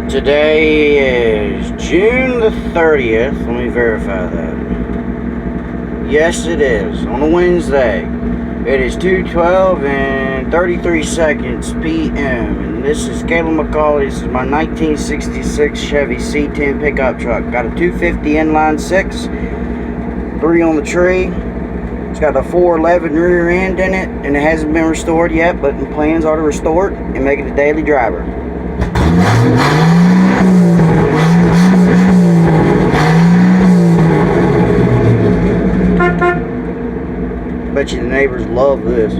Today is June the 30th. Let me verify that. Yes, it is. On a Wednesday. It is 2:12 and 33 seconds p.m. And this is Caleb McCauley. This is my 1966 Chevy C10 pickup truck. Got a 250 inline 6, 3 on the tree. It's got a 411 rear end in it, and it hasn't been restored yet, but the plans are to restore it and make it a daily driver. Bet you the neighbors love this.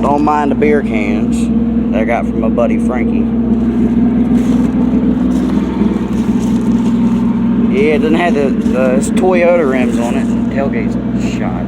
Don't mind the beer cans that I got from my buddy Frankie. Yeah, it doesn't have the Toyota rims on it. Tailgate's shot.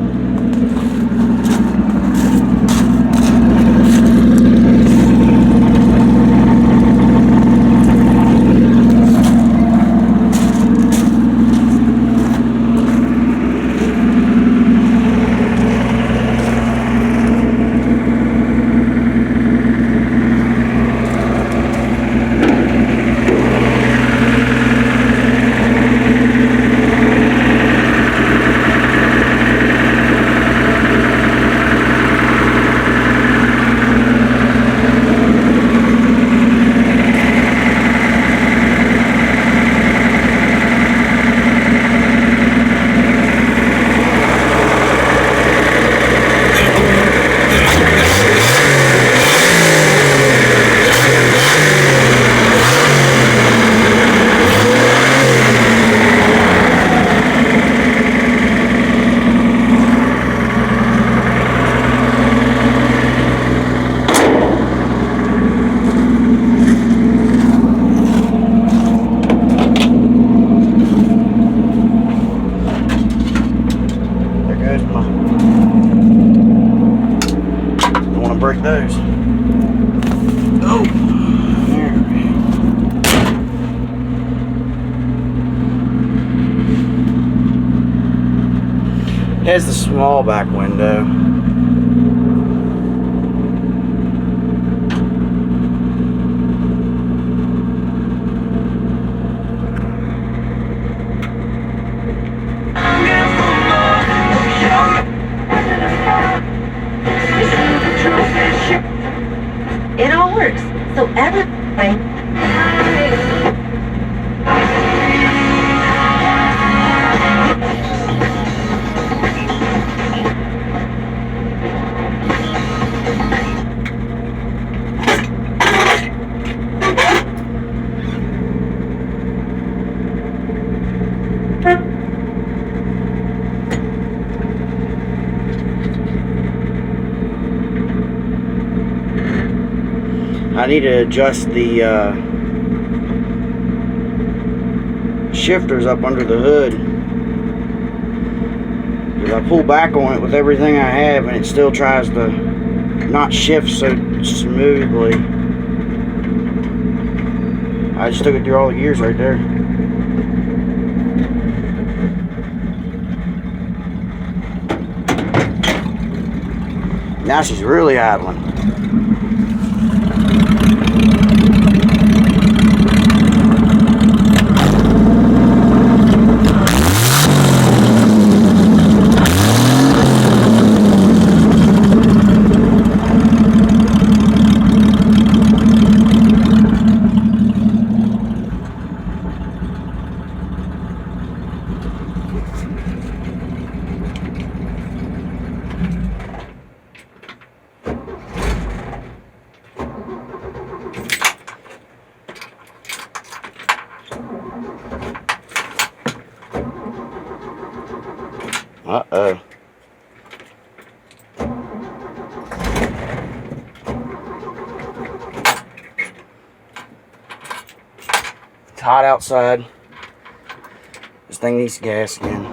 Break those. Oh, there. Here's the small back window. It all works, so everything. I need to adjust the shifters up under the hood, because I pull back on it with everything I have and it still tries to not shift so smoothly. I just took it through all the gears right there. Now she's really idling. Uh-oh. It's hot outside. This thing needs gas again.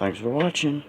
Thanks for watching.